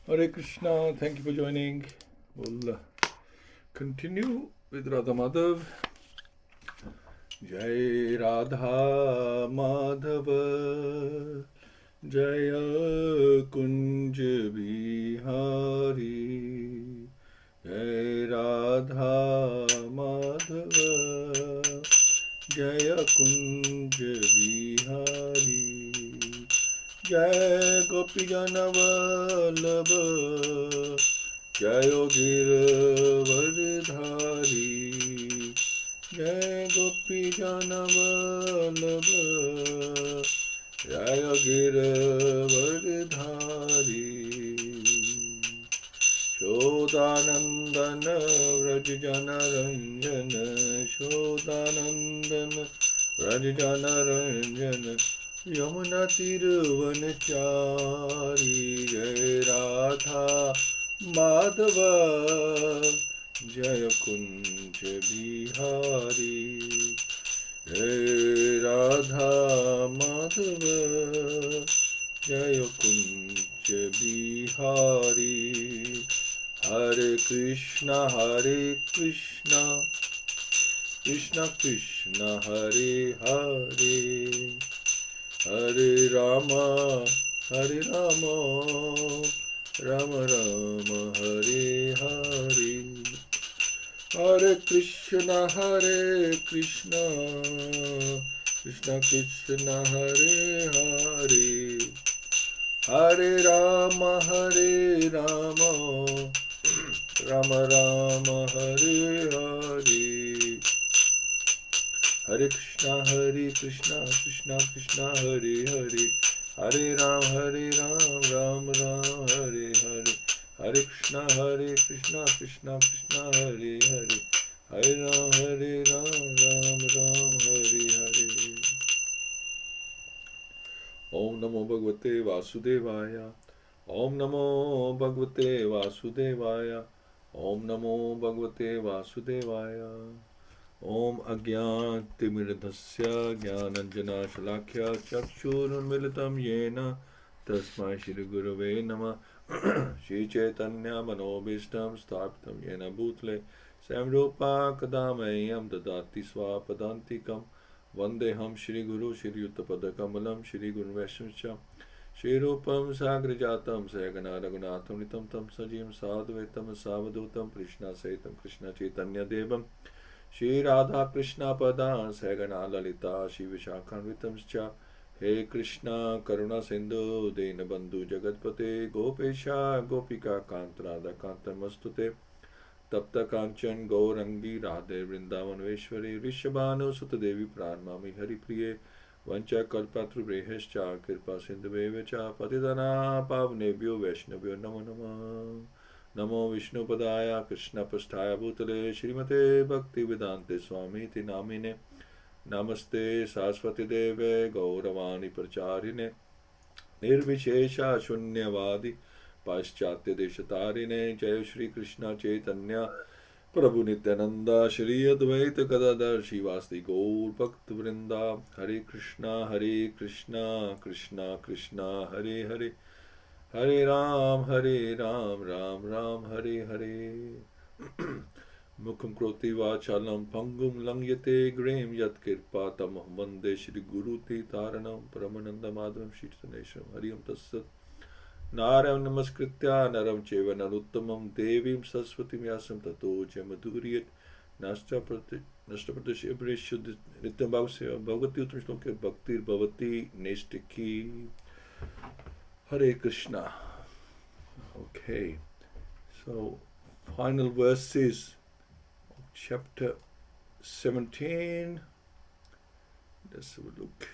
Hare Krishna, thank you for joining. We'll continue with Radha Madhav. Jai Radha Madhava, Jaya Kunj Bihari, Jai Radha Madhava, Jaya Kunj Bihari, Jai Gopi Janavallabha, Jayo Giravardhari, Jai Gopi Janavallabha, Jayo Giravardhari, Shodanandana Vrajjana Ranjana, Shodanandana Vrajjana Ranjana, Yamuna Tiruvanachari, Jai Radha Madhava, Jaya Kunja Bihari, Jai Radha Madhava, Jaya Kunja Bihari. Hare Krishna, Krishna Krishna, Hare Hare, Hare Rama, Rama Rama, Hare Hare. Hare Krishna, Krishna Krishna, Hare Hare, Hare Rama, Rama Rama, Hare Hare. Hare Krishna, Krishna Krishna, Hare Hare, Hare Ram, Ram Ram, Hare Hare. Hare Krishna, Krishna Krishna, Hare Hare, Hare Ram, Ram Ram, Hare Hare. Om Namo Bhagavate Vasudevaya, Om Namo Bhagavate Vasudevaya, Om Namo Bhagavate Vasudevaya. Om Ajnanatimirandhasya Jnananjana Shalakya Chakshurunmilitam Yena Tasmai Shri Gurave Namah. Shri Chaitanya Manobhishtam Sthapitam Yena Bhutle Samrupa Kadamayam Dadati Swapadantikam Vandeham Shri Guru Shri Yuttapada Kamalam Shri Guru Vaishnavcha Shri Rupam Sagrajatam Sagana Raghunatham Nitam Tam Sajim Sadhvetam Savadutam Krishna Saitam Krishna Chaitanya Devam Shri Radha Krishna Padan Sagana Lalita Shri Vishakhanvitamscha He Krishna Karuna Sindhu Dinabandhu Jagatpate Gopesha Gopika Kant Radha Kanta Mastute Tapta Kanchan Gaurangi Radhe Vrindavanveshwari Rishabhanu Sutadevi Pranmami Hari Priye Vancha Kalpatru Brehescha Kirpa Sindhuvevacha Patidana Pavnebhyo Vaishnavyo Namo Namah Namo Vishnu Padaya Krishna Pasthaya Bhutale Śrīmate Bhaktivedanta Swami Ti Namine Namaste Saraswati Deve Gauravani Pracharine Nirvishesha Shunyavadi Paschatya Deshatarine Jaya Shri Krishna Chaitanya Prabhu Nityananda Shri Advaita Gadadhar Shivasti Gaur Bhakta Vrinda Hare Krishna, Krishna Krishna, Hare Hare, Hare Ram, Ram Ram, Hare Hare. Mukham kroti vachalam pangum langyate grem yat kirpa tamah vande Shri Guru ti taranam paramananda madhavam Shri Tanesham Hariam Tassat Narayan Namaskritya Naram Cheva Naruttamam Devim Saraswatim Yasam Tato Jamaduriyat Nashtapratish Ibrishu Nityam Bhagavati Uttam Shloke Bhaktir Bhavati Neshtiki. Hare Krishna. Okay, so final verses of chapter 17. Let's have a look.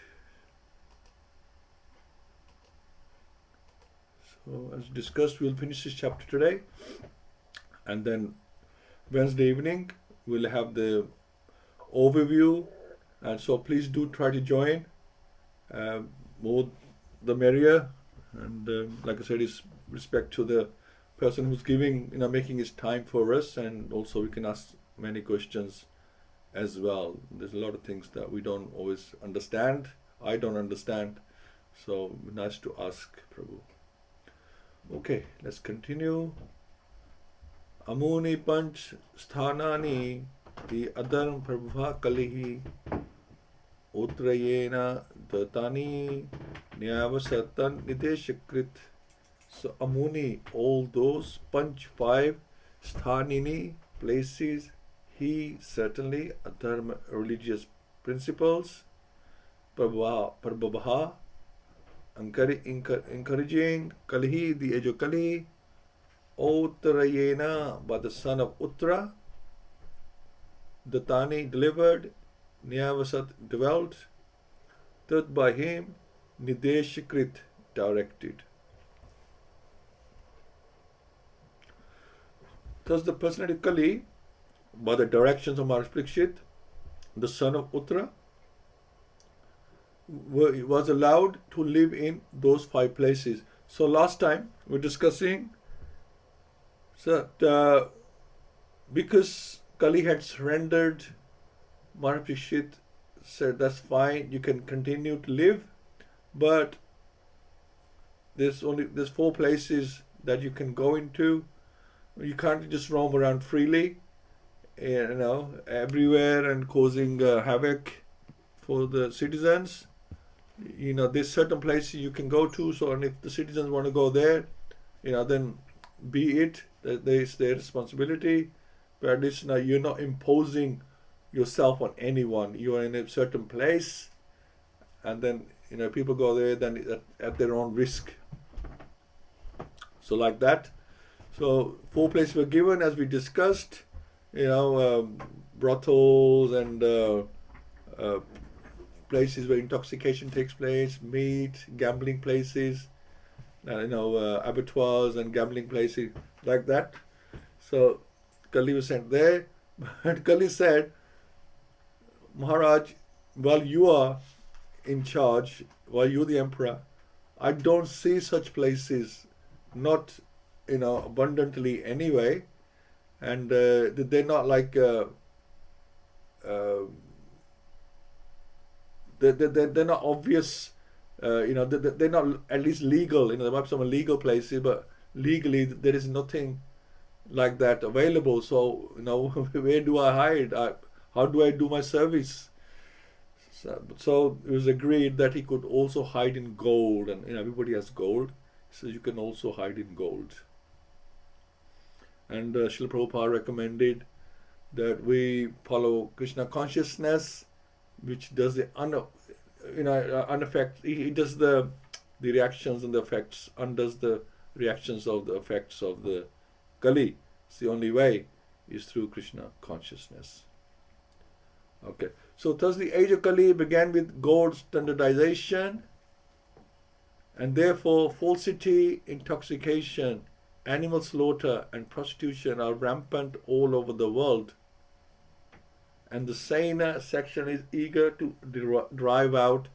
So as discussed, we'll finish this chapter today, and then Wednesday evening we'll have the overview, and so please do try to join. More the merrier, and like I said, it's respect to the person who's giving, making his time for us, and also we can ask many questions as well. There's a lot of things that we don't always understand. I don't understand, so nice to ask Prabhu. Okay, let's continue. Amuni panch sthanani the adharm prabha kalihi utrayena datani nyavasatan nideshakrit. So Amuni, all those panch five sthanini places, he certainly adharma religious principles, prabha encouraging Kalihi, the age of Kali, Uttarayena, by the son of Uttra, Datani delivered, Nyavasat dwelt, Tat by him, Nideshakrit directed. Thus the personality of Kali, by the directions of Maharaj Parikshit, the son of Uttra, was allowed to live in those five places. So last time we were discussing that because Kali had surrendered, Maharaj Parikshit said, that's fine, you can continue to live, but there's four places that you can go into. You can't just roam around freely, everywhere and causing havoc for the citizens. There's certain places you can go to, so and if the citizens want to go there, then be it, it's their responsibility, but at least you're not imposing yourself on anyone. You are in a certain place, and then people go there then at their own risk. So like that. So four places were given, as we discussed, brothels and places where intoxication takes place, meat, gambling places, abattoirs and gambling places like that. So Kali was sent there, but Kali said, Maharaj, while you are in charge, while you're the emperor, I don't see such places, not abundantly anyway, and they're not like they're not obvious, they're not at least legal. There might be some illegal places, but legally there is nothing like that available. So where do I hide? How do I do my service? So it was agreed that he could also hide in gold, and everybody has gold, so you can also hide in gold. And Srila Prabhupada recommended that we follow Krishna consciousness, which does the unaffect. He does the reactions and the effects, undoes the reactions of the effects of the Kali. It's the only way is through Krishna consciousness. Okay, so thus the age of Kali began with gold standardization, and therefore falsity, intoxication, animal slaughter and prostitution are rampant all over the world, and the Sena section is eager to drive out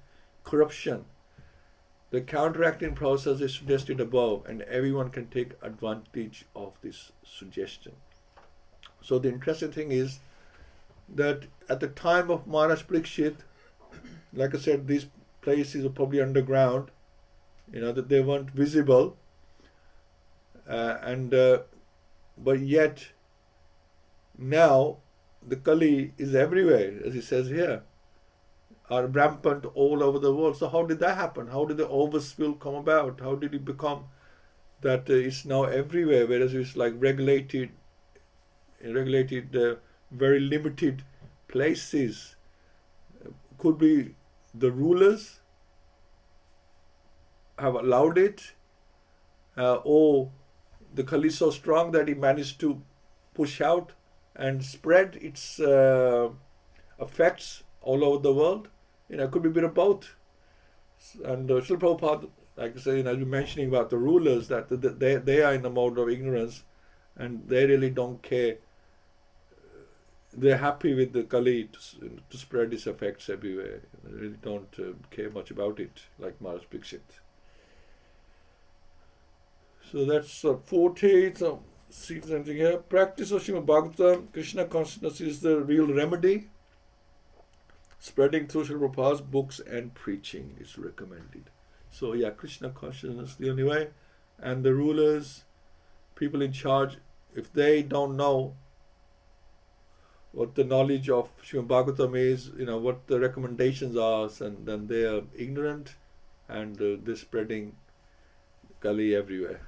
corruption. The counteracting process is suggested above, and everyone can take advantage of this suggestion. So the interesting thing is that at the time of Maharaj Parikshit, like I said, these places were probably underground, that they weren't visible, but yet now the Kali is everywhere, as he says here, are rampant all over the world. So how did that happen? How did the overspill come about? How did it become that it's now everywhere, whereas it's like regulated, very limited places? Could be the rulers have allowed it, or the Kali is so strong that he managed to push out and spread its effects all over the world. It could be a bit of both. And Srila Prabhupada, like I say, as we're mentioning about the rulers, that they are in a mode of ignorance, and they really don't care. They're happy with the Kali to spread its effects everywhere. They really don't care much about it, like Maharaj Parikshit. So that's 40. So see something here. Practice of Śrīmad-Bhāgavatam, Krishna consciousness is the real remedy. Spreading through Srila Prabhupada's books and preaching is recommended. So yeah, Krishna consciousness is the only way. And the rulers, people in charge, if they don't know what the knowledge of Śrīmad-Bhāgavatam is, what the recommendations are, and then they are ignorant, and they're spreading Kali everywhere.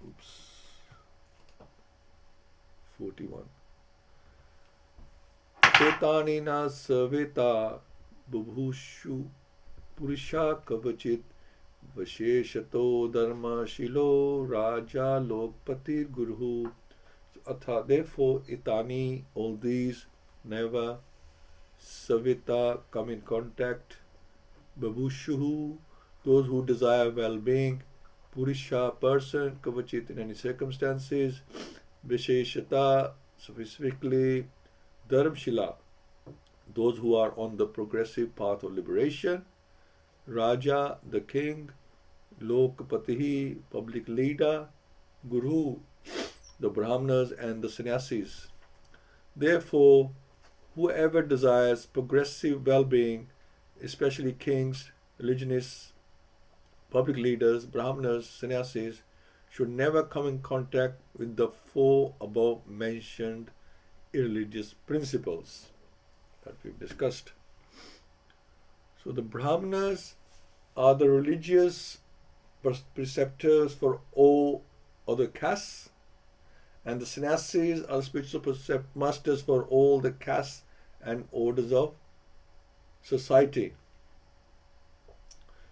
Oops. 41. Chetani na saveta bubhushu purusha kavachit vasheshato dharma shilo raja lokpati guru. Therefore, itani, all these, never, savita, come in contact, babhushu, those who desire well-being, purusha, person, kavachit, in any circumstances, visheshata, specifically, dharmshila, those who are on the progressive path of liberation, raja, the king, lokpatihi, public leader, guru, the brahmanas and the sannyasis. Therefore, whoever desires progressive well-being, especially kings, religionists, public leaders, brahmanas, sannyasis, should never come in contact with the four above mentioned irreligious principles that we've discussed. So the brahmanas are the religious preceptors for all other castes, and the sannyasis are spiritual masters for all the castes and orders of society.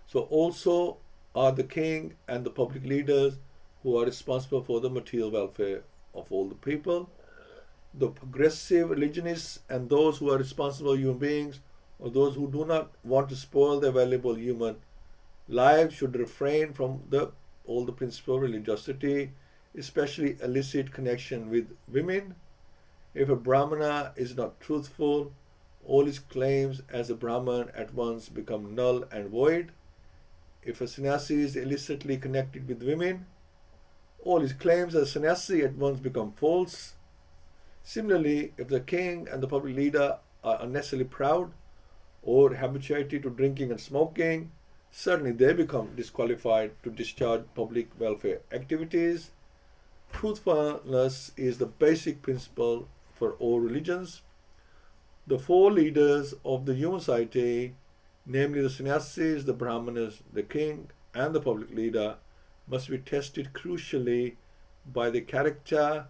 So also are the king and the public leaders who are responsible for the material welfare of all the people. The progressive religionists and those who are responsible human beings, or those who do not want to spoil their valuable human lives, should refrain from all the principles of religiosity, especially illicit connection with women. If a Brahmana is not truthful, all his claims as a Brahman at once become null and void. If a sannyasi is illicitly connected with women, all his claims as a sannyasi at once become false. Similarly, if the king and the public leader are unnecessarily proud or habituated to drinking and smoking, certainly they become disqualified to discharge public welfare activities. Truthfulness is the basic principle for all religions. The four leaders of the human society, namely the sannyasis, the brahmanas, the king, and the public leader, must be tested crucially by the character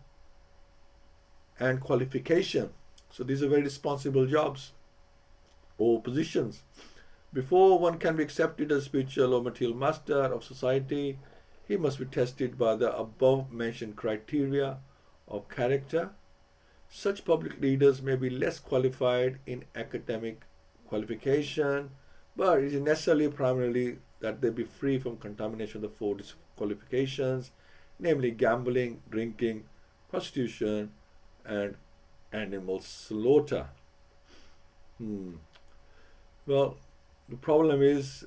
and qualification. So these are very responsible jobs or positions. Before one can be accepted as spiritual or material master of society, he must be tested by the above mentioned criteria of character. Such public leaders may be less qualified in academic qualification, but it is necessarily primarily that they be free from contamination of the four disqualifications, namely gambling, drinking, prostitution, and animal slaughter. Well, the problem is,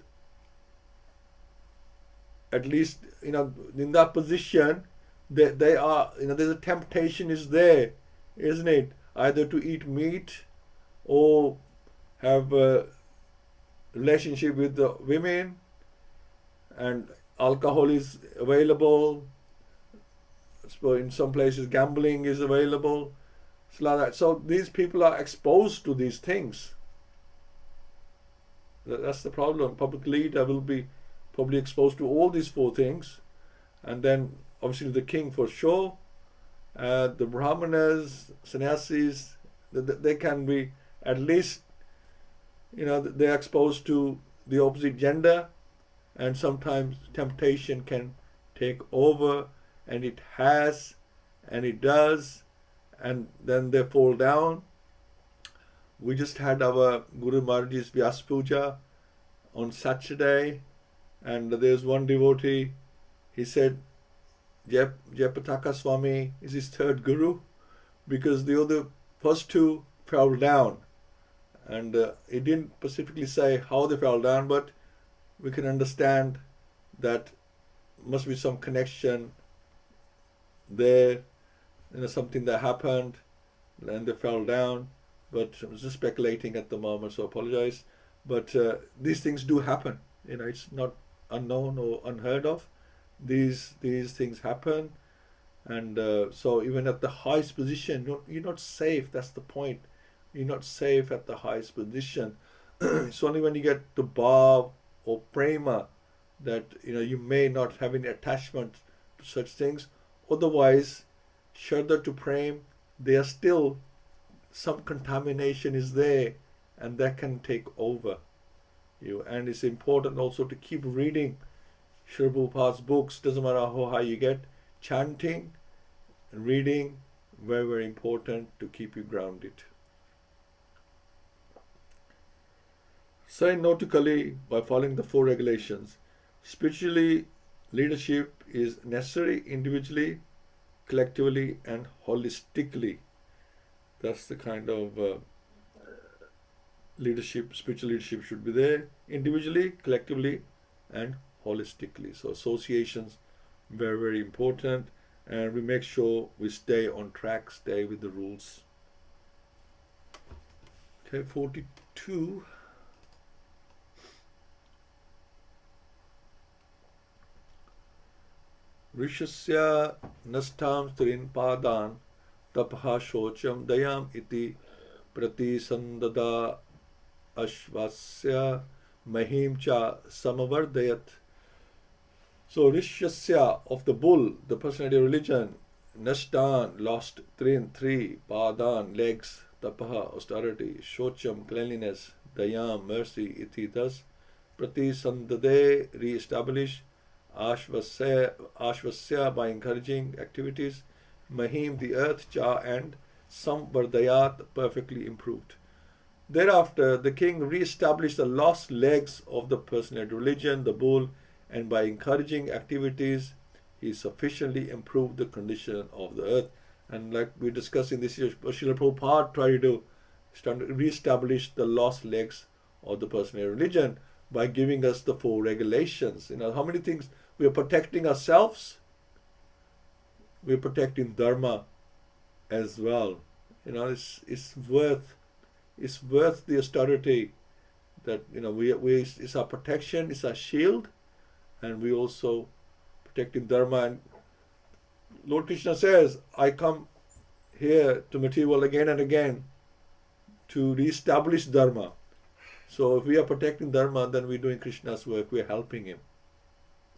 at least in that position, they are there's a temptation is there, isn't it? Either to eat meat or have a relationship with the women, and alcohol is available. So in some places gambling is available. So these people are exposed to these things. That's the problem. Public leader will be probably exposed to all these four things, and then obviously the king for sure, the brahmanas, sannyasis, they can be at least they're exposed to the opposite gender, and sometimes temptation can take over, and it has, and it does, and then they fall down. We just had our Guru Maharaj's Vyas Puja on Saturday, and there's one devotee, he said Jayapataka Swami is his third guru, because the other first two fell down, and he didn't specifically say how they fell down, but we can understand that must be some connection there, something that happened and they fell down. But I was just speculating at the moment, so I apologize. But these things do happen. It's not unknown or unheard of. These things happen, and so even at the highest position, you're not safe. That's the point. You're not safe at the highest position. It's only when you get to bhav or prema that you may not have any attachment to such things. Otherwise, shraddha to prem, they are still, some contamination is there, and that can take over you. And it's important also to keep reading Srila Prabhupada's books. Doesn't matter how high you get, chanting and reading, very, very important to keep you grounded. Synoptically, by following the 4 regulations, spiritually leadership is necessary individually, collectively, and holistically. That's the kind of leadership, spiritual leadership should be there, individually, collectively, and holistically. So associations, very, very important, and we make sure we stay on track, stay with the rules. Okay, 42. Rishasya nastam strin padan tapha shocham dayam iti pratisandada ashvasya mahim cha samavardayat. So Rishasya, of the bull, the personality of religion, nastan, lost, trin, 3, padan, legs, tapaha, austerity, shocham, cleanliness, dayam, mercy, iti, thus, pratisandade, re-establish, ashvasya, by encouraging activities, mahim, the earth, cha, and samvardayat, perfectly improved. Thereafter, the king re-established the lost legs of the personality religion, the bull, and by encouraging activities, he sufficiently improved the condition of the earth. And like we discussed in this year, Srila Prabhupada tried to re-establish the lost legs of the personality religion by giving us the 4 regulations. How many things we are protecting ourselves? We are protecting dharma as well. It's worth the austerity that it's our protection, it's our shield, and we also protecting dharma. And Lord Krishna says, I come here to material world again and again to re-establish dharma. So if we are protecting dharma, then we're doing Krishna's work, we're helping him.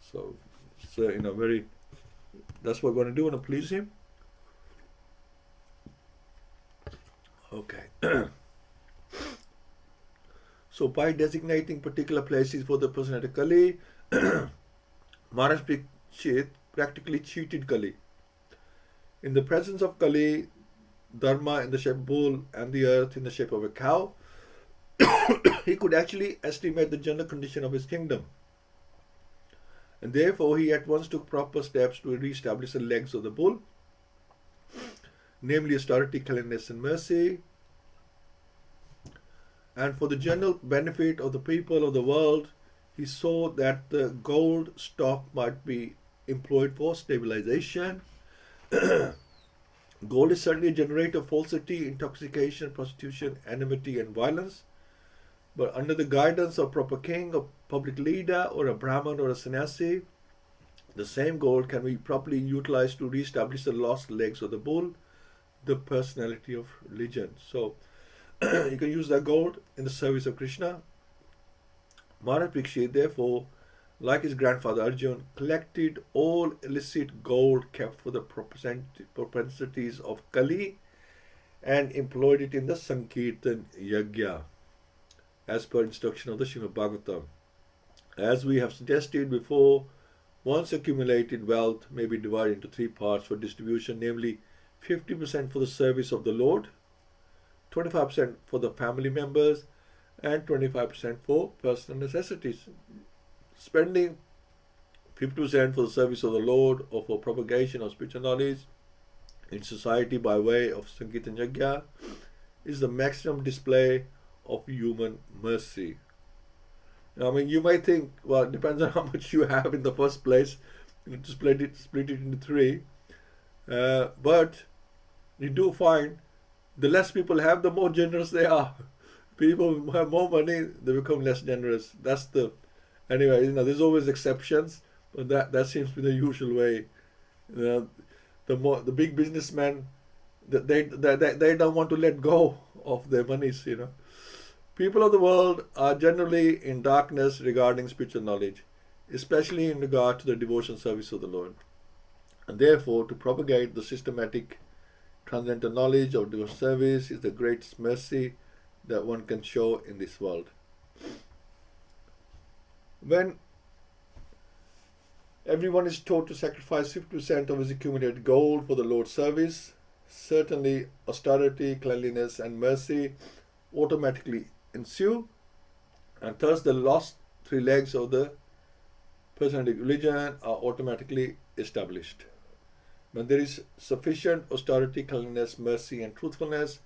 So that's what we're going to do, want to please him. Okay. So by designating particular places for the personality Kali, Maharaj Parikshit practically cheated Kali. In the presence of Kali, Dharma in the shape of bull and the earth in the shape of a cow, he could actually estimate the general condition of his kingdom. And therefore he at once took proper steps to re-establish the legs of the bull, namely austerity, cleanliness, and mercy. And for the general benefit of the people of the world, he saw that the gold stock might be employed for stabilization. Gold is certainly a generator of falsity, intoxication, prostitution, enmity, and violence. But under the guidance of proper king, a public leader, or a Brahman or a sannyasi, the same gold can be properly utilized to re-establish the lost legs of the bull, the personality of religion. So you can use that gold in the service of Krishna. Maharaj Parikshit, therefore, like his grandfather Arjun, collected all illicit gold kept for the propensities of Kali and employed it in the Sankirtan Yajna, as per instruction of the Śrīmad-Bhāgavatam. As we have suggested before, once accumulated wealth may be divided into 3 parts for distribution, namely 50% for the service of the Lord, 25% for the family members, and 25% for personal necessities. Spending 50% for the service of the Lord or for propagation of spiritual knowledge in society by way of Sankirtan Yajna is the maximum display of human mercy. You might think, well, it depends on how much you have in the first place, to split it into 3. But you do find the less people have, the more generous they are. People who have more money, they become less generous. That's the Anyway, there's always exceptions, but that seems to be the usual way. You know, the big businessmen, they don't want to let go of their monies. People of the world are generally in darkness regarding spiritual knowledge, especially in regard to the devotion service of the Lord. And therefore, to propagate the systematic transcendental knowledge of devotion service is the greatest mercy that one can show in this world. When everyone is taught to sacrifice 50% of his accumulated gold for the Lord's service, certainly austerity, cleanliness, and mercy automatically ensue, and thus the lost three legs of the personality religion are automatically established. When there is sufficient austerity, cleanliness, mercy, and truthfulness,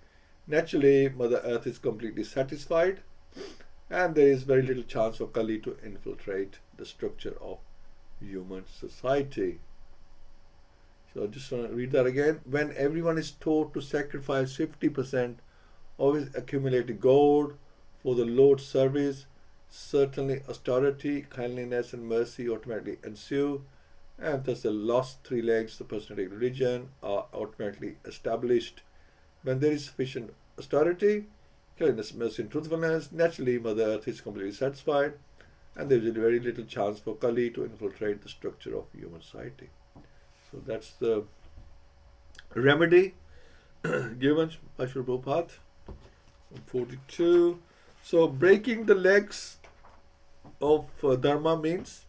naturally Mother Earth is completely satisfied, and there is very little chance for Kali to infiltrate the structure of human society. So I just want to read that again. When everyone is taught to sacrifice 50% of his accumulated gold for the Lord's service, certainly austerity, kindliness, and mercy automatically ensue, and thus the lost three legs, the personality religion, are automatically established. When there is sufficient austerity, kindness, mercy, and truthfulness, naturally Mother Earth is completely satisfied, and there is very little chance for Kali to infiltrate the structure of human society. So that's the remedy given by Srila Prabhupada. 42. So breaking the legs of Dharma means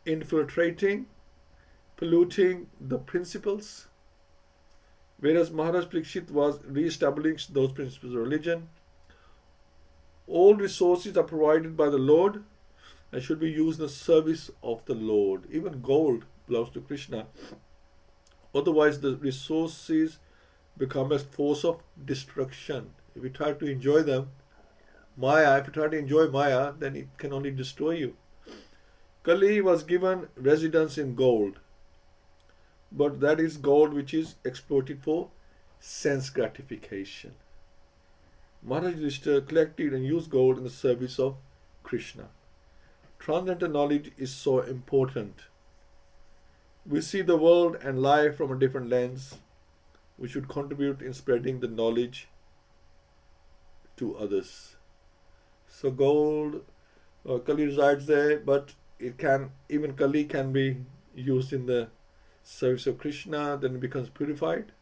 infiltrating, polluting the principles, whereas Maharaj Parikshit was re-establishing those principles of religion. All resources are provided by the Lord and should be used in the service of the Lord. Even gold belongs to Krishna. Otherwise, the resources become a force of destruction. If you try to enjoy them, if you try to enjoy Maya, then it can only destroy you. Kali was given residence in gold, but that is gold which is exploited for sense gratification. Maharaj Yudhishthira collected and used gold in the service of Krishna. Transcendental knowledge is so important. We see the world and life from a different lens. We should contribute in spreading the knowledge to others. So gold, Kali resides there, but even Kali can be used in the service of Krishna, then it becomes purified.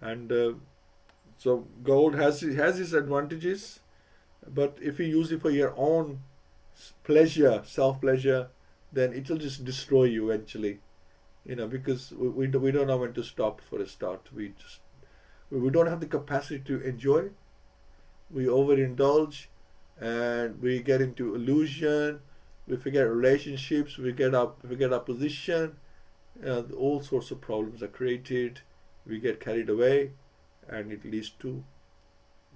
And so gold has its advantages, but if you use it for your own pleasure, self-pleasure, then it will just destroy you eventually. Because we don't know when to stop for a start. We don't have the capacity to enjoy. We overindulge, and we get into illusion. We forget relationships. We forget our position. All sorts of problems are created. We get carried away, and it leads to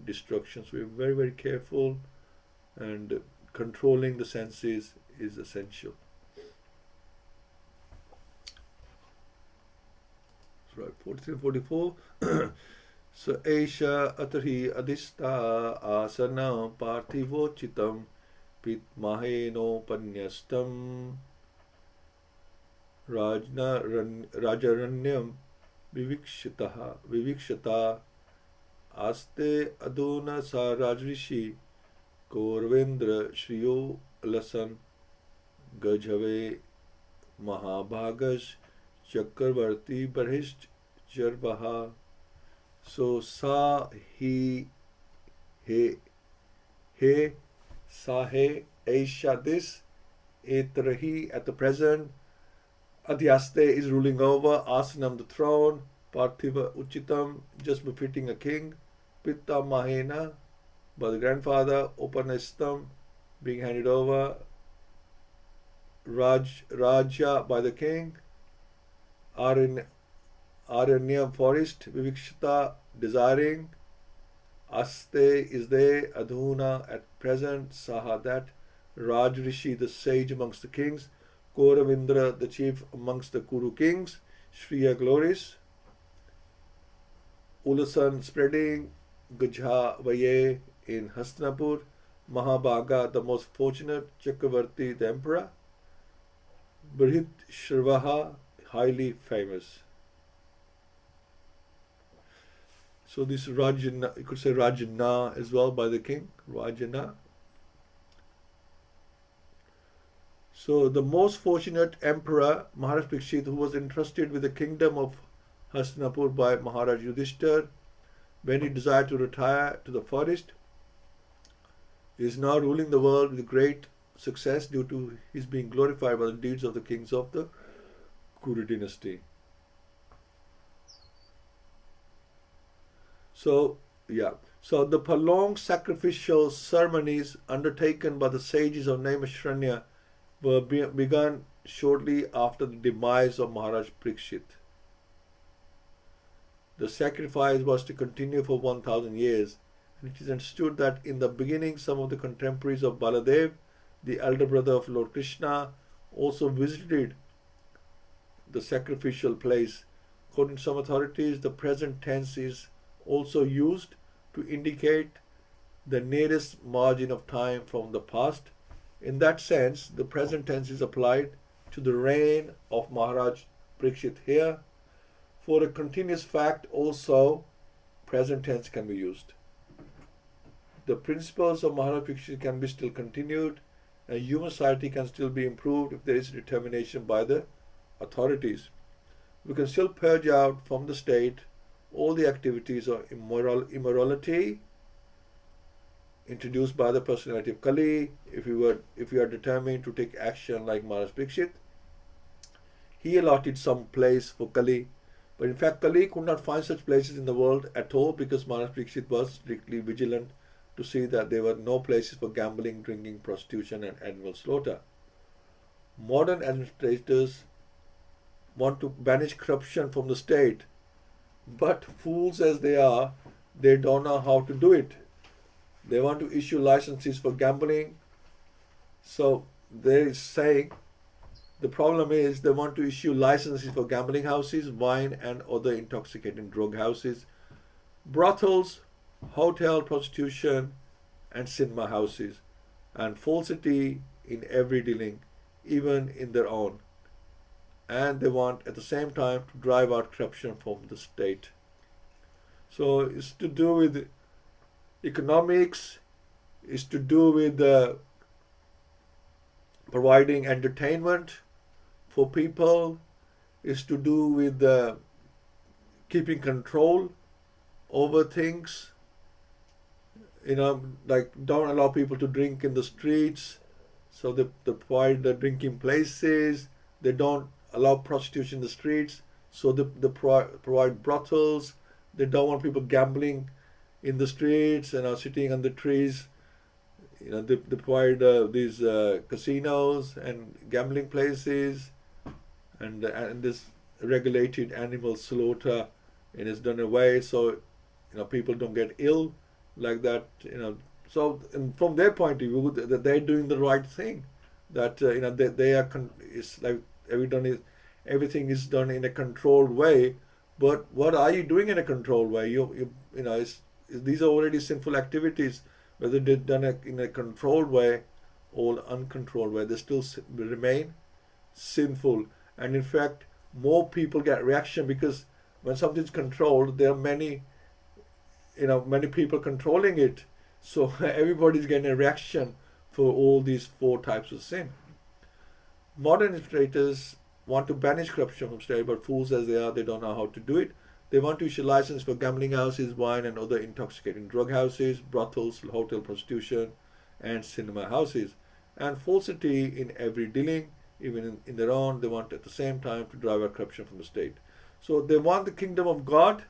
destruction. So we're very, very careful, and controlling the senses is essential. Right, 43, 44. So Aisha Atarhi Adhista Asana Parthivochitam Pitmaheno Panyastam Rajaranyam Vivikshata Aste Aduna Sa Rajrishi Korvendra Shriyo Lasan Gajhave Mahabhagas Chakravarti Barhisht Jarbaha. So sa he sa he Aisha this etrahi at the present. Adhyaste is ruling over, Asanam the throne, Parthiva Uchitam just befitting a king, Pitta Mahena by the grandfather, Upanastam being handed over, Raja by the king, Aranya forest, Vivikshita desiring, Aste is there, Adhuna at present, Saha that, Raj Rishi the sage amongst the kings, Kauravindra the chief amongst the Kuru kings, Shriya Glories, Ulasan spreading, Gajha Vaye in Hastinapur, Mahabhaga, the most fortunate, Chakravarti, the emperor, Brihit Shrivaha, highly famous. So this Rajana, you could say Rajana as well by the king, Rajana. So the most fortunate emperor, Maharaj Parikshit, who was entrusted with the kingdom of Hastinapur by Maharaj Yudhishthir, when he desired to retire to the forest, is now ruling the world with great success due to his being glorified by the deeds of the kings of the Kuru dynasty. So the prolonged sacrificial ceremonies undertaken by the sages of Naimishranya were begun shortly after the demise of Maharaj Parikshit. The sacrifice was to continue for 1000 years, and it is understood that in the beginning some of the contemporaries of Baladev, the elder brother of Lord Krishna, also visited the sacrificial place. According to some authorities, the present tense is also used to indicate the nearest margin of time from the past. In that sense, the present tense is applied to the reign of Maharaj Parikshit here. For a continuous fact also, present tense can be used. The principles of Maharaj Parikshit can be still continued, and human society can still be improved if there is determination by the authorities. We can still purge out from the state all the activities of immorality introduced by the personality of Kali, if we are determined to take action like Maharaj Parikshit. He allotted some place for Kali, but in fact Kali could not find such places in the world at all, because Maharaj Parikshit was strictly vigilant to see that there were no places for gambling, drinking, prostitution and animal slaughter. Modern administrators want to banish corruption from the state, but fools as they are, they don't know how to do it. They want to issue licenses for gambling. So they're saying the problem is they want to issue licenses for gambling houses, wine and other intoxicating drug houses, brothels, hotel prostitution and cinema houses, and falsity in every dealing, even in their own. And they want at the same time to drive out corruption from the state. So it's to do with economics, it's to do with providing entertainment for people, it's to do with keeping control over things. Like don't allow people to drink in the streets, so they provide the drinking places. They don't allow prostitution in the streets, so they provide brothels. They don't want people gambling in the streets and sitting on the trees. They provide these casinos and gambling places, and this regulated animal slaughter, and it's done away so people don't get ill like that. So from their point of view, that they're doing the right thing. That they are. It's like everything is done in a controlled way. But what are you doing in a controlled way? These are already sinful activities. Whether they're done in a controlled way or uncontrolled way, they still remain sinful. And in fact, more people get reaction, because when something's controlled, there are many people controlling it. So everybody's getting a reaction for all these 4 types of sin. Modern administrators want to banish corruption from state, but fools as they are, they don't know how to do it. They want to issue license for gambling houses, wine and other intoxicating drug houses, brothels, hotel prostitution and cinema houses, and falsity in every dealing, even in their own. They want at the same time to drive out corruption from the state. So they want the kingdom of God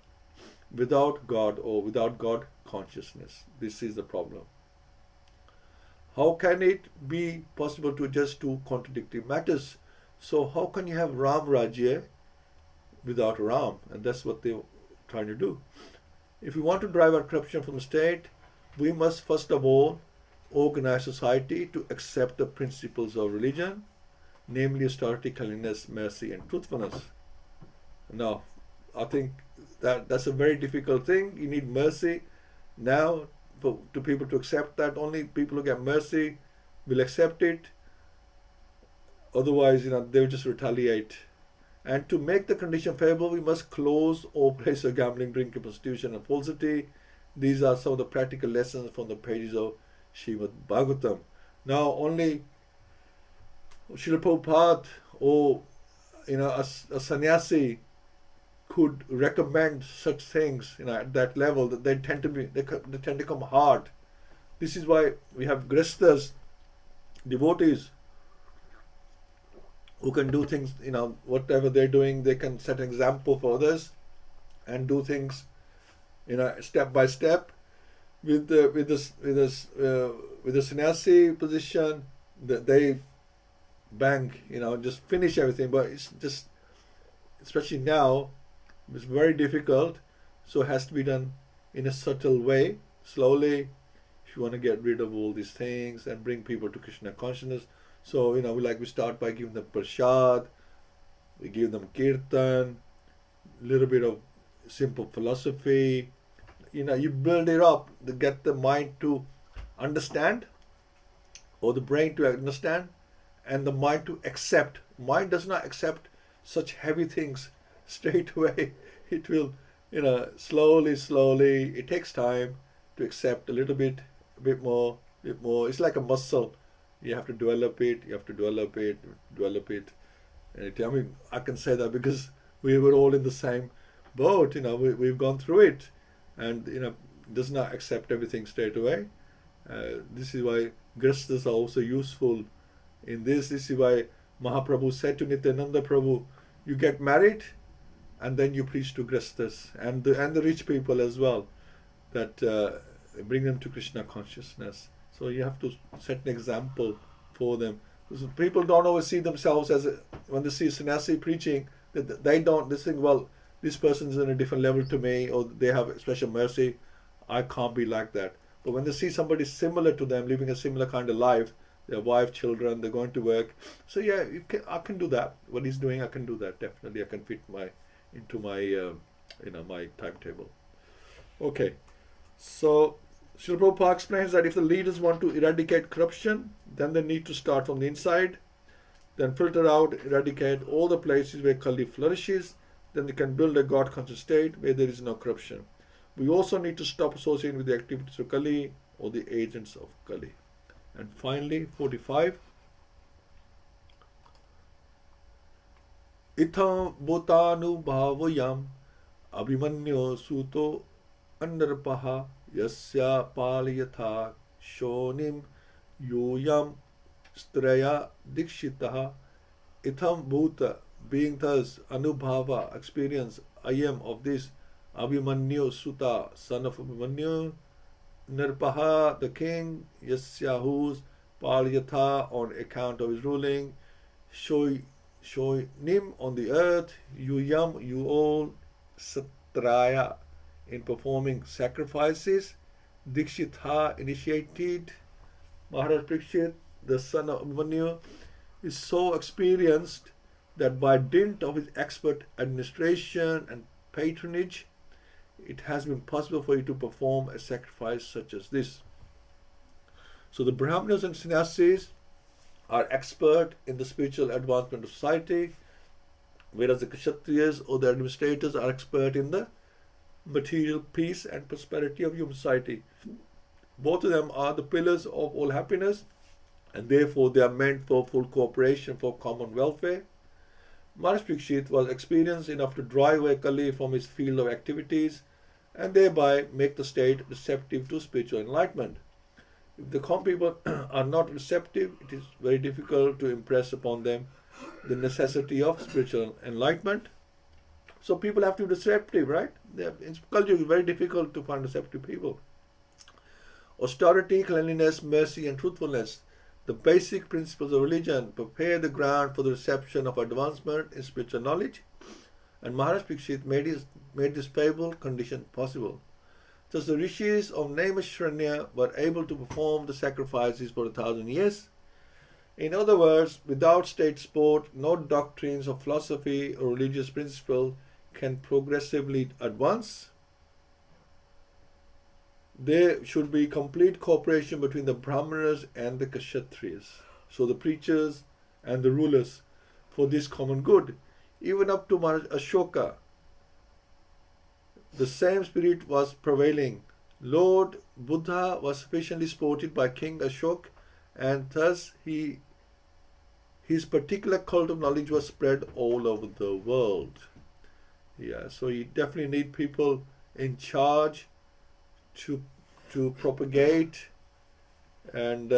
without God, or without God consciousness. This is the problem. How can it be possible to adjust 2 contradictory matters? So how can you have Ram Rajya without Ram? And that's what they're trying to do. If we want to drive out corruption from the state, we must first of all organize society to accept the principles of religion, namely austerity, cleanliness, mercy and truthfulness. Now, I think that's a very difficult thing. You need mercy. Now, to people to accept that. Only people who get mercy will accept it. Otherwise, they will just retaliate. And to make the condition favorable, we must close all places of gambling, drinking, prostitution, and falsity. These are some of the practical lessons from the pages of Śrīmad-Bhāgavatam. Now, only Srila Prabhupada or a sannyasi could recommend such things at that level, that they tend to become hard. This is why we have grihasthas, devotees, who can do things, whatever they're doing, they can set an example for others and do things, step by step. With the sannyasi position, they bang, just finish everything. But it's just, especially now, it's very difficult. So it has to be done in a subtle way, slowly. If you want to get rid of all these things and bring people to Krishna consciousness. So, we start by giving them prasad, we give them kirtan, little bit of simple philosophy. You build it up to get the mind to understand, or the brain to understand, and the mind to accept. Mind does not accept such heavy things straight away. It will, slowly, it takes time to accept a little bit, a bit more. It's like a muscle. You have to develop it, And I can say that because we were all in the same boat, we've gone through it. And, does not accept everything straight away. This is why grihasthas are also useful in this. This is why Mahaprabhu said to Nityananda Prabhu, you get married and then you preach to grihasthas and the rich people as well, that bring them to Krishna consciousness. So you have to set an example for them. Because people don't always see themselves as when they see sannyasi preaching, they think, well, this person is on a different level to me, or they have special mercy. I can't be like that. But when they see somebody similar to them, living a similar kind of life, their wife, children, they're going to work. So yeah, I can do that. What he's doing, I can do that. Definitely, I can fit into my my timetable. Okay, so Srila Prabhupada explains that if the leaders want to eradicate corruption, then they need to start from the inside, then filter out, eradicate all the places where Kali flourishes. Then they can build a God-conscious state where there is no corruption. We also need to stop associating with the activities of Kali or the agents of Kali. And finally, 45. Itham bhutanu bhavayam abhimanyo suto andarpaha yasya palayatha shonim yoyam straya dikshitaha. Itham bhuta, being thus anubhava, experience, ayam, of this Abhimanyu Suta, son of Abhimanyu, Nirpaha, the king, Yasya, whose Palyatha, on account of his ruling, Shoinim, on the earth, Yuyam, you all, Satraya, in performing sacrifices, Dikshitha, initiated. Maharaj Parikshit, the son of Abhimanyu, is so experienced that by dint of his expert administration and patronage, it has been possible for you to perform a sacrifice such as this. So the Brahmanas and Sannyasis are expert in the spiritual advancement of society, whereas the Kshatriyas or the administrators are expert in the material peace and prosperity of human society. Both of them are the pillars of all happiness, and therefore they are meant for full cooperation for common welfare. Maharaj Parikshit was experienced enough to drive away Kali from his field of activities and thereby make the state receptive to spiritual enlightenment. If the common people are not receptive, it is very difficult to impress upon them the necessity of spiritual enlightenment. So people have to be receptive, right? In culture, it's very difficult to find receptive people. Austerity, cleanliness, mercy, and truthfulness, the basic principles of religion, prepare the ground for the reception of advancement in spiritual knowledge, and Maharaj Parikshit made this favorable condition possible. Thus the rishis of Naimishranya were able to perform the sacrifices for 1,000 years. In other words, without state support, no doctrines of philosophy or religious principle can progressively advance. there should be complete cooperation between the Brahmanas and the Kshatriyas. So the preachers and the rulers for this common good. Even up to Maharaj Ashoka, the same spirit was prevailing. Lord Buddha was sufficiently supported by King Ashok, and thus his particular cult of knowledge was spread all over the world. Yeah, so you definitely need people in charge to propagate and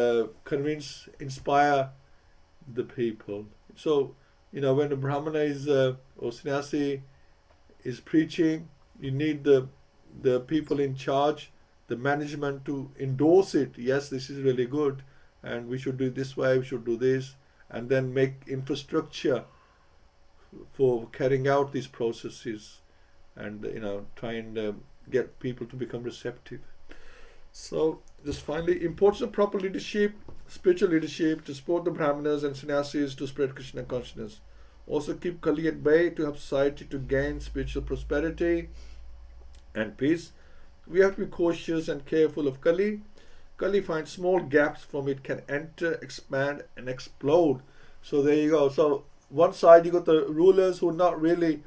convince, inspire the people. So, when the Brahmana is or sannyasi is preaching, you need the people in charge, the management to endorse it. Yes, this is really good, and we should do it this way. We should do this, and then make infrastructure for carrying out these processes, and try and get people to become receptive. So, just finally, importance of proper leadership, spiritual leadership, to support the Brahmanas and sannyasis to spread Krishna consciousness. Also keep Kali at bay to help society to gain spiritual prosperity and peace. We have to be cautious and careful of Kali. Kali finds small gaps from it can enter, expand, and explode. So there you go. So one side you got the rulers who are not really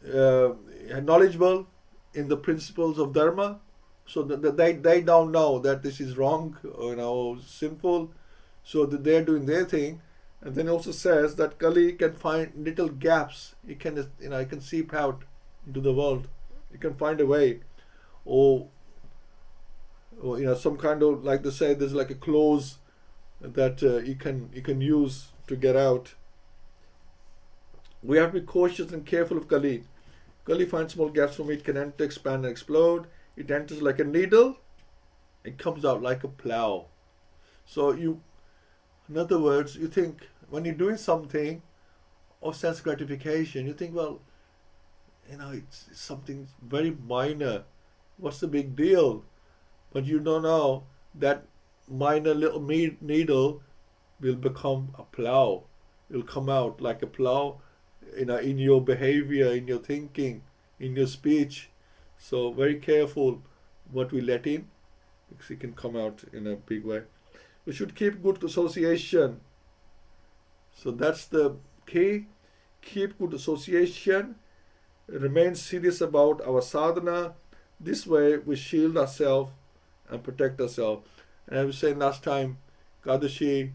knowledgeable in the principles of dharma. So they don't know that this is wrong, sinful. So that they're doing their thing. And then also says that Kali can find little gaps. It can, it can seep out into the world. It can find a way, or some kind of, like they say, there's like a clause that you can use to get out. We have to be cautious and careful of Kali. Kali finds small gaps from it, can enter, expand, and explode. It enters like a needle. It comes out like a plow. So in other words, you think when you're doing something of sense gratification, you think, well, it's something very minor. What's the big deal? But you don't know that minor little needle will become a plow. It will come out like a plow, in your behavior, in your thinking, in your speech. So very careful what we let in, because it can come out in a big way. We should keep good association. So that's the key. Keep good association. Remain serious about our sadhana. This way we shield ourselves and protect ourselves. And I was saying last time, Kadashi,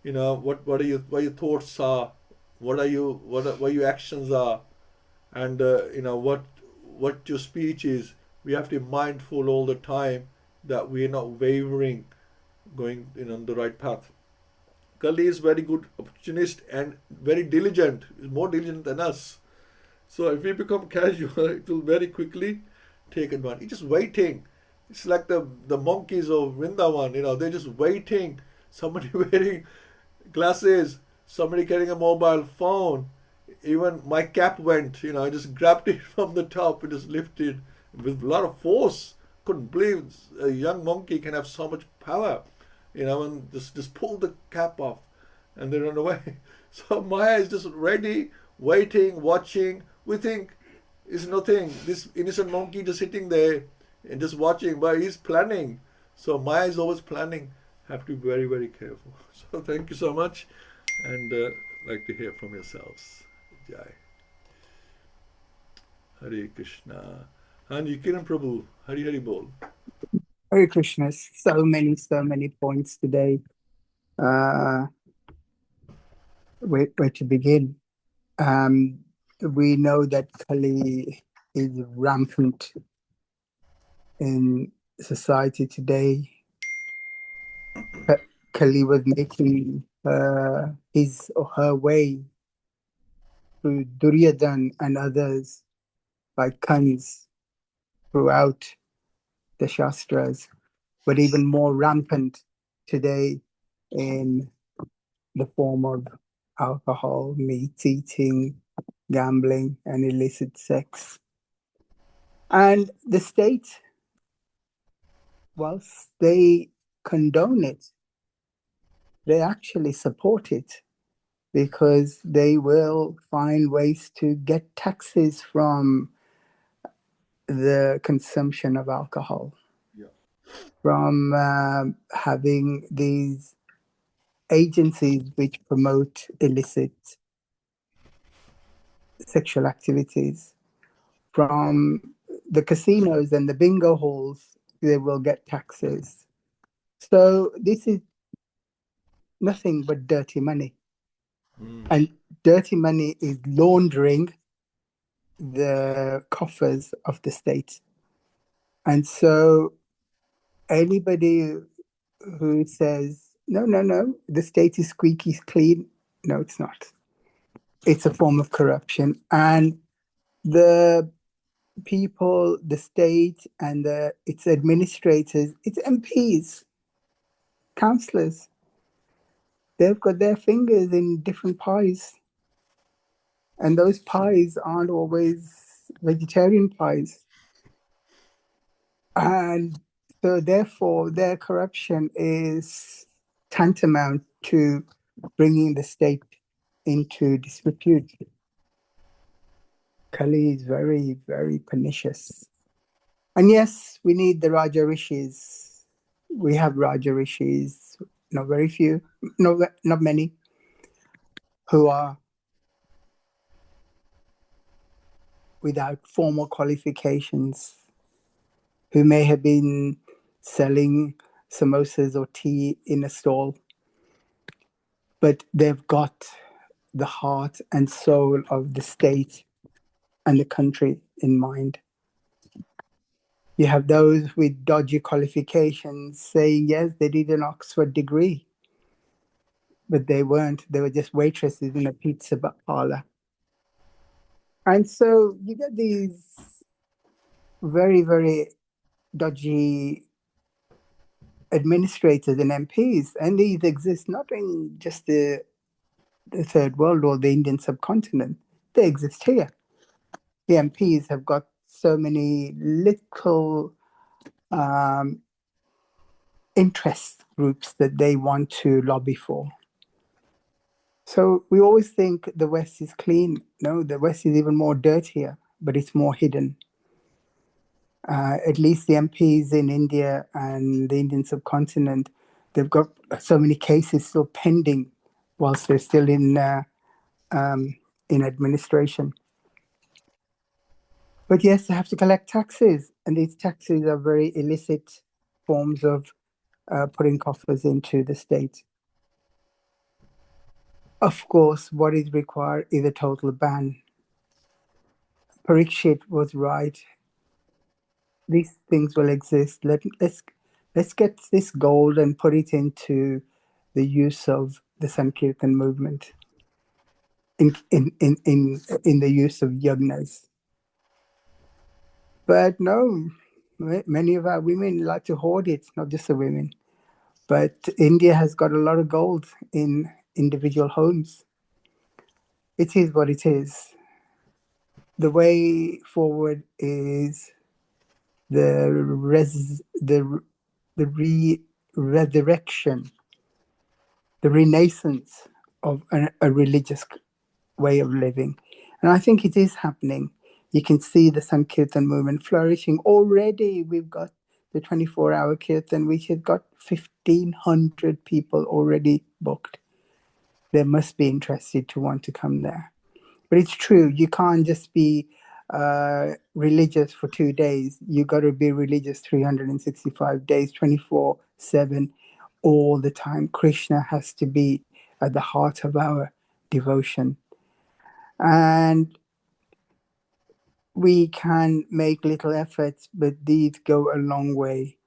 what your thoughts are, what your actions are, and what your speech is. We have to be mindful all the time that we are not wavering, going on the right path. Kali is very good opportunist and very diligent. Is more diligent than us. So if we become casual, it will very quickly take advantage. It's just waiting. It's like the monkeys of Vrindavan. They're just waiting. Somebody wearing glasses, somebody carrying a mobile phone. Even my cap went. I just grabbed it from the top and just lifted with a lot of force. Couldn't believe a young monkey can have so much power. And just pull the cap off and they run away. So Maya is just ready, waiting, watching. We think it's nothing. This innocent monkey just sitting there and just watching, but he's planning. So Maya is always planning. Have to be very, very careful. So thank you so much, and like to hear from yourselves. Jai. Hare Krishna. Hanji Kiran Prabhu. Hari Hari Bol. Hare Krishna. So many points today. Where to begin? We know that Kali is rampant in society today. Kali was making his or her way through Duryodhan and others like Kans throughout the Shastras, but even more rampant today in the form of alcohol, meat eating, gambling, and illicit sex. And the state, whilst they condone it, they actually support it, because they will find ways to get taxes from the consumption of alcohol. from having these agencies which promote illicit sexual activities, from the casinos and the bingo halls, they will get taxes. So this is nothing but dirty money. And dirty money is laundering the coffers of the state. And so anybody who says, no, the state is squeaky clean, no, it's not. It's a form of corruption. And the people, the state, and its administrators, its MPs, councillors, they've got their fingers in different pies. And those pies aren't always vegetarian pies. And so therefore, their corruption is tantamount to bringing the state into disrepute. Kali is very, very pernicious. And yes, we need the Raja Rishis. We have Raja Rishis, not very few, not many, who are without formal qualifications, who may have been selling samosas or tea in a stall, but they've got the heart and soul of the state and the country in mind. You have those with dodgy qualifications saying, yes, they did an Oxford degree, but they weren't. They were just waitresses in a pizza parlor. And so you get these very, very dodgy administrators and MPs, and these exist not in just the third world or the Indian subcontinent. They exist here. The MPs have got so many little interest groups that they want to lobby for. So we always think the West is clean. No, the West is even more dirtier, but it's more hidden. At least the MPs in India and the Indian subcontinent, they've got so many cases still pending whilst they're still in administration. But yes, they have to collect taxes, and these taxes are very illicit forms of putting coffers into the state. Of course, what is required is a total ban. Parikshit was right. These things will exist. Let's get this gold and put it into the use of the Sankirtan movement, in the use of yagnas. But no, many of our women like to hoard it, not just the women. But India has got a lot of gold in individual homes. It is what it is. The way forward is the resurrection, the renaissance of a religious way of living. And I think it is happening. You can see the Sankirtan movement flourishing. Already we've got the 24-hour Kirtan, which has got 1,500 people already booked. They must be interested to want to come there. But it's true, you can't just be religious for 2 days. You got to be religious 365 days, 24/7, all the time. Krishna has to be at the heart of our devotion. And we can make little efforts, but these go a long way.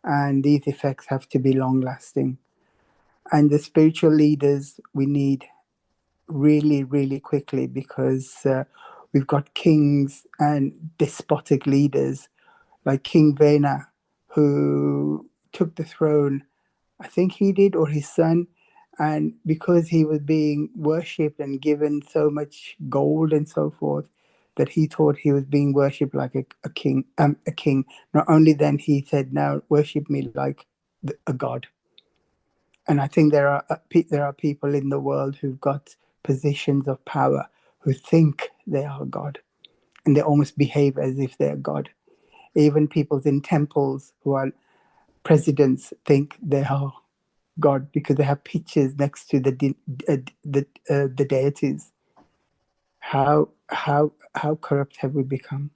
And these effects have to be long lasting. And the spiritual leaders we need really, really quickly, because we've got kings and despotic leaders like King Vena, who took the throne, I think he did, or his son, and because he was being worshipped and given so much gold and so forth, that he thought he was being worshipped like a king. Not only then, he said, "Now worship me like a god." And I think there are people in the world who've got positions of power who think they are God, and they almost behave as if they're God. Even people in temples who are presidents think they are God because they have pictures next to the deities. How corrupt have we become?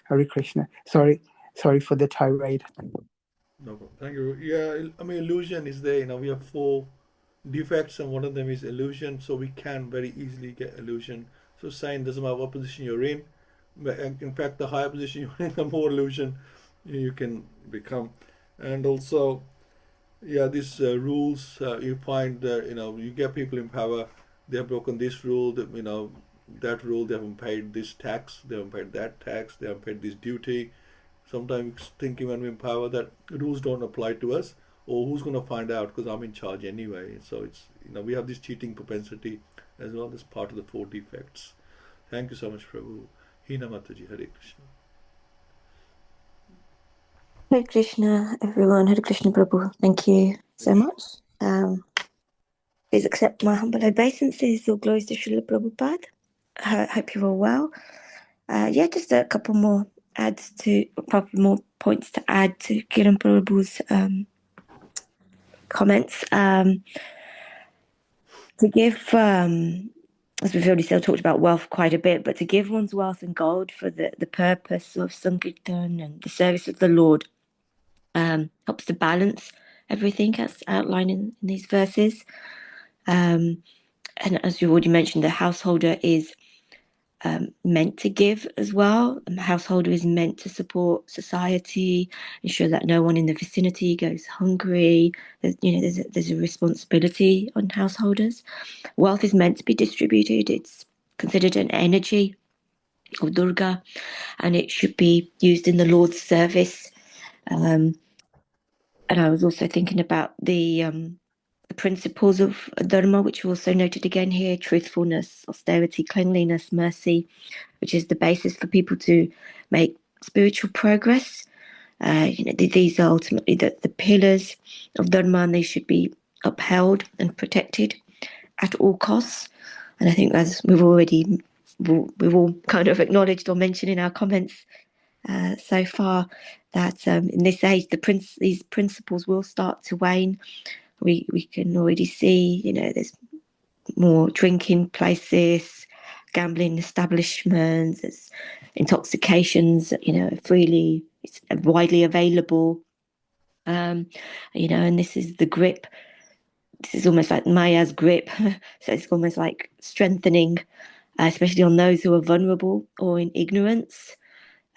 Hare Krishna. Sorry for the tirade. No problem. Thank you. Yeah, I mean, illusion is there. We have four defects, and one of them is illusion. So we can very easily get illusion. So sign doesn't matter what position you're in. But in fact, the higher position you're in, the more illusion you can become. And also, yeah, these rules you find that you get people in power. They have broken this rule. That rule. They haven't paid this tax. They haven't paid that tax. They haven't paid this duty. Sometimes thinking when we're in power that rules don't apply to us, or who's going to find out because I'm in charge anyway. So it's we have this cheating propensity as well as part of the four defects. Thank you so much, Prabhu. Hina Mataji, Hare Krishna. Hare Krishna, everyone. Hare Krishna, Prabhu. Thank you so much. Please accept my humble obeisances. All glories to Srila Prabhupada. Hope you're all well. Yeah, just a couple more more points to add to Kiran Prabhu's comments. To give, as we've already talked about wealth quite a bit, but to give one's wealth and gold for the purpose of Sankirtan and the service of the Lord helps to balance everything as outlined in these verses. And as you already mentioned, the householder is meant to give as well. The householder is meant to support society, ensure that no one in the vicinity goes hungry. There's a responsibility on householders. Wealth is meant to be distributed. It's considered an energy of Durga, and it should be used in the Lord's service. And I was also thinking about the principles of Dharma, which are also noted again here: truthfulness, austerity, cleanliness, mercy, which is the basis for people to make spiritual progress. These are ultimately the pillars of Dharma, and they should be upheld and protected at all costs. And I think, as we've all kind of acknowledged or mentioned in our comments so far, that in this age these principles will start to wane. We can already see, there's more drinking places, gambling establishments, there's intoxications, freely, it's widely available. And this is the grip. This is almost like Maya's grip. So it's almost like strengthening, especially on those who are vulnerable or in ignorance.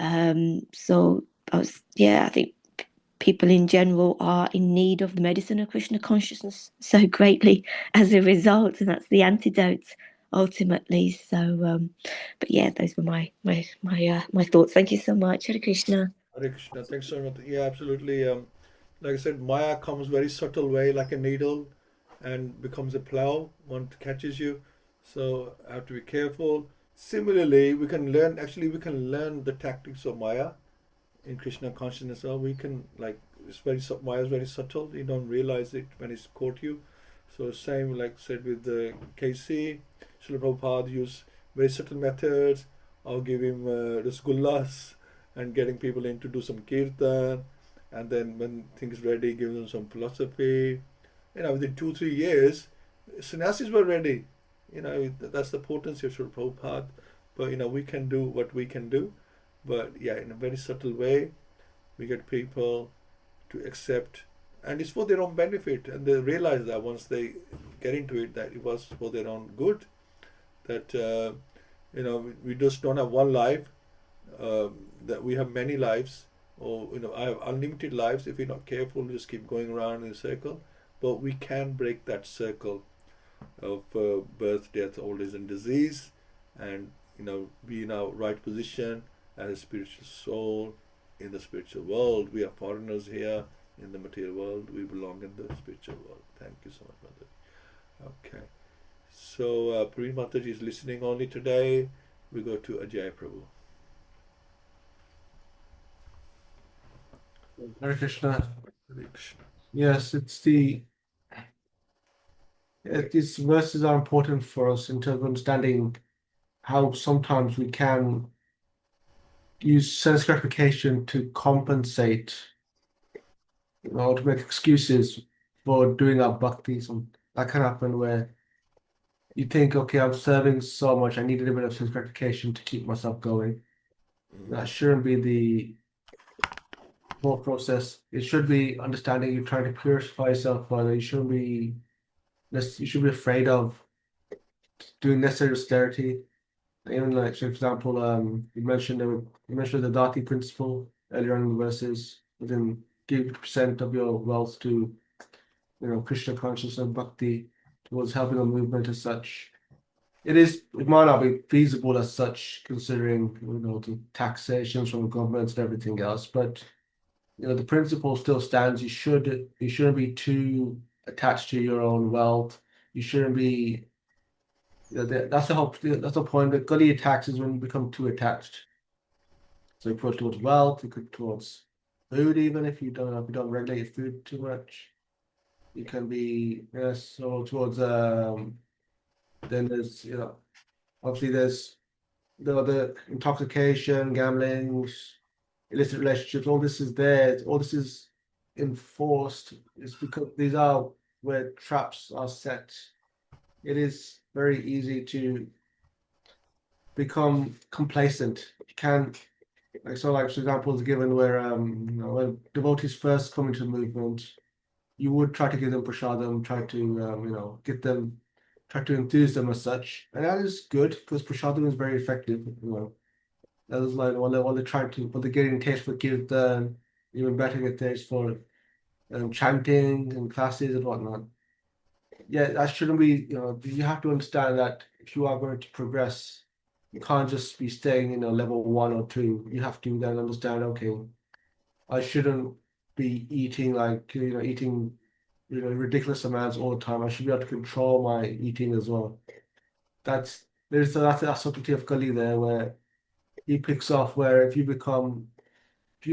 I think people in general are in need of the medicine of Krishna consciousness so greatly as a result, and that's the antidote ultimately. So, but yeah, those were my thoughts. Thank you so much. Hare Krishna. Hare Krishna. Thanks so much. Yeah, absolutely. Like I said, Maya comes very subtle way, like a needle, and becomes a plow. One catches you, so I have to be careful. Similarly, we can learn the tactics of Maya in Krishna consciousness. We can Maya is very subtle. You don't realize it when it's caught you. So same like said with the KC, Srila Prabhupada used very subtle methods. I'll give him rasgullas and getting people in to do some kirtan, and then when things ready, give them some philosophy. Within 2-3 years, sannyasis were ready. That's the potency of Srila Prabhupada. But we can do what we can do. But yeah, in a very subtle way, we get people to accept, and it's for their own benefit, and they realize that once they get into it, that it was for their own good. That we just don't have one life. That we have many lives, or I have unlimited lives. If we're not careful, we just keep going around in a circle. But we can break that circle of birth, death, old age, and disease, and be in our right position as a spiritual soul in the spiritual world. We are foreigners here in the material world. We belong in the spiritual world. Thank you so much, Mother. Okay. So, Praveen Mataji is listening only today. We go to Ajay Prabhu. Hare Krishna. Hare Krishna. Yes, these verses are important for us in terms of understanding how sometimes we can use sense gratification to compensate to make excuses for doing our bhaktis. And that can happen where you think, okay, I'm serving so much, I need a little bit of sense gratification to keep myself going. That shouldn't be the whole process. It should be understanding you're trying to purify yourself further. You shouldn't be afraid of doing necessary austerity. Even like, for example, you mentioned the Dati principle earlier on in the verses. Within give % of your wealth to Krishna consciousness and bhakti towards helping the movement as such. It might not be feasible as such, considering the taxations from governments and everything else, but the principle still stands. You shouldn't be too attached to your own wealth. You shouldn't be. That's the point. The gully attacks is when you become too attached. So you put towards wealth, you could towards food, even if you don't regulate your food too much. You can be so towards then there's obviously there's the intoxication, gambling, illicit relationships. All this is there. All this is enforced. It's because these are where traps are set. It is very easy to become complacent. You can, for examples given where when devotees first come into the movement, you would try to give them prasadam, try to get them, try to enthuse them as such, and that is good because prasadam is very effective. That is like when they're getting taste for kirtan, even better get taste for chanting and classes and whatnot. Yeah, that shouldn't be. You have to understand that if you are going to progress, you can't just be staying in level 1 or 2. You have to then understand, okay, I shouldn't be eating ridiculous amounts all the time. I should be able to control my eating as well. That's a subtlety of Kali there where he picks off where if you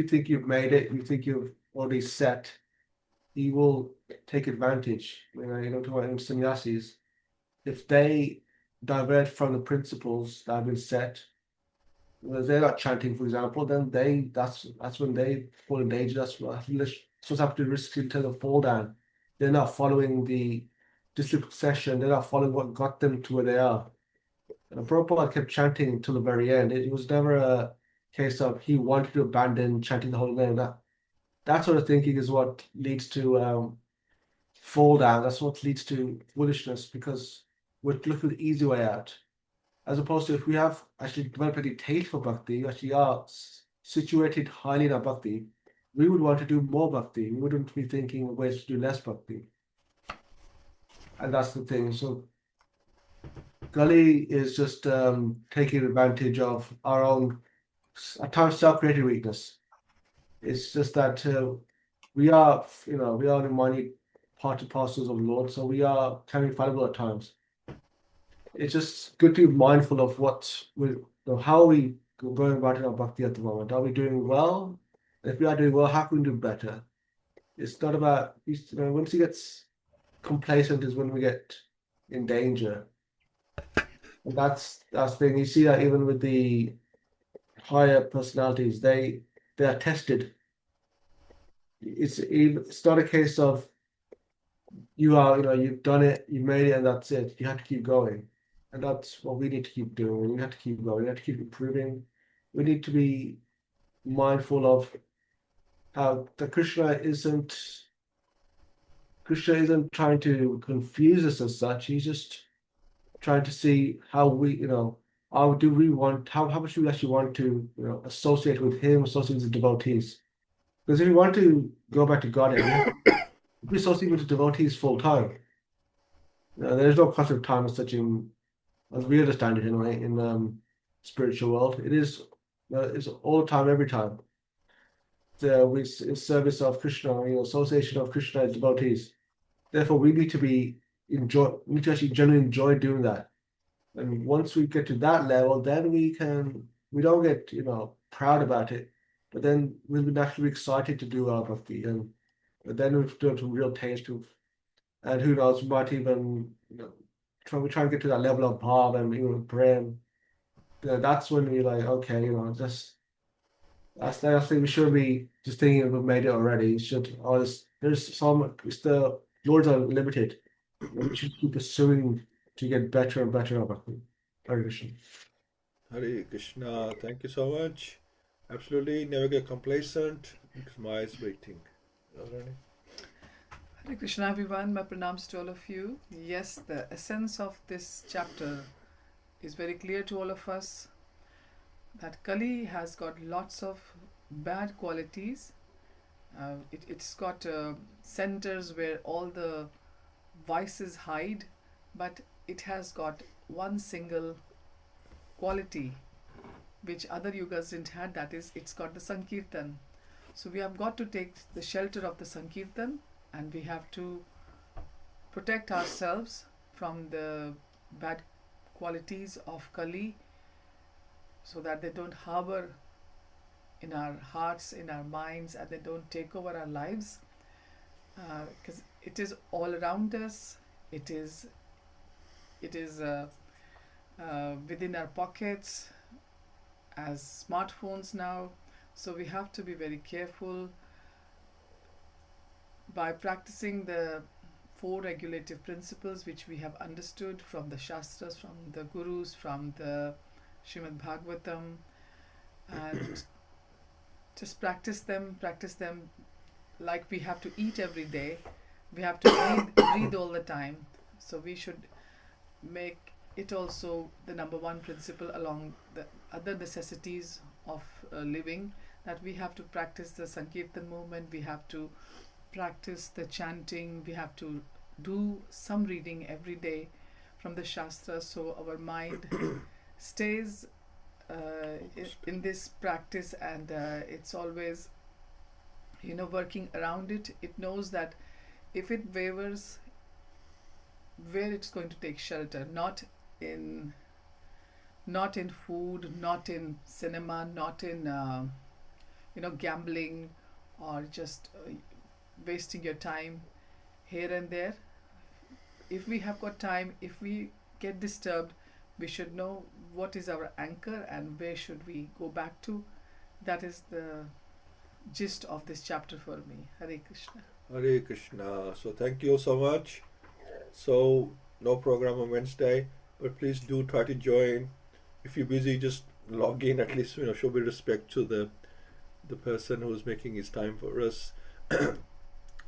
think you've made it, you think you've already set, he will take advantage. Talking about sannyasis, if they divert from the principles that have been set, they're not chanting, for example, then that's when they fall in danger. That's what's happened to risk until they fall down. They're not following the disciplic succession. They're not following what got them to where they are. And Prabhupada kept chanting until the very end. It was never a case of he wanted to abandon chanting the holy name. That sort of thinking is what leads to fall down. That's what leads to foolishness because we're looking for the easy way out. As opposed to if we have actually developed any taste for bhakti, actually are situated highly in our bhakti, we would want to do more bhakti. We wouldn't be thinking of ways to do less bhakti. And that's the thing. So Kali is just taking advantage of our own, at times, self-created weakness. It's just that we are the money part and parcels of the Lord, so we can be fallible at times. It's just good to be mindful of how are we going about in our bhakti at the moment. Are we doing well? If we are doing well, how can we do better? It's not about once he gets complacent is when we get in danger. And that's the thing. You see that even with the higher personalities, they are tested. It's not a case of you've done it, you've made it, and that's it. You have to keep going. And that's what we need to keep doing. We have to keep going. We have to keep improving. We need to be mindful of how the Krishna isn't trying to confuse us as such. He's just trying to see how how much do we actually want to associate with him, associate with the devotees. Because if we want to go back to Godhead, we have to be associated with the devotees full time. There's no concept of time as such as we understand it anyway, in spiritual world. It's all the time, every time. In service of Krishna, association of Krishna and devotees. Therefore, we need to actually genuinely enjoy doing that. And once we get to that level, then we don't get proud about it, but then we'll be naturally excited to do our bhakti, and then we've done some real taste of, and who knows, we might even try and get to that level of bhav and even prem. That's when we're like, okay, just I think we should be just thinking we've made it already. There's so much. The Lords are limited. We should keep pursuing to get better and better at Bhakti. Hare Krishna. Hare Krishna. Thank you so much. Absolutely, never get complacent because Maya is waiting. Alright. Hare Krishna, everyone. My pranams to all of you. Yes, the essence of this chapter is very clear to all of us, that Kali has got lots of bad qualities. It's got centers where all the vices hide, but it has got one single quality which other yugas didn't have, that is, it's got the Sankirtan. So we have got to take the shelter of the Sankirtan, and we have to protect ourselves from the bad qualities of Kali, so that they don't harbor in our hearts, in our minds, and they don't take over our lives, because it is all around us. It is within our pockets as smartphones now. So we have to be very careful by practicing the 4 regulative principles which we have understood from the Shastras, from the Gurus, from the Śrīmad-Bhāgavatam, and just practice them like we have to eat every day, we have to breathe all the time. So we should make it also the number 1 principle along the other necessities of living, that we have to practice the Sankirtan movement, we have to practice the chanting, we have to do some reading every day from the Shastras, so our mind stays in this practice, and it's always working around it. It knows that if it wavers, where it's going to take shelter, not in food, not in cinema, not in gambling, or just wasting your time here and there. If we have got time, if we get disturbed, we should know what is our anchor and where should we go back to. That is the gist of this chapter for me. Hare Krishna. Hare Krishna. So thank you so much. So no program on Wednesday, but please do try to join. If you're busy, just log in, at least show me respect to the person who's making his time for us.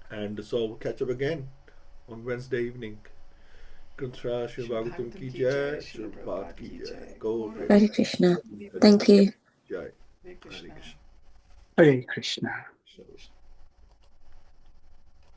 And so we'll catch up again on Wednesday evening. Krishna Śrīmad-Bhāgavatam ki jai, Srila Prabhupada ki jai. Glories. Hare Krishna. Thank you. Jai. Hare Krishna. Hare Krishna. So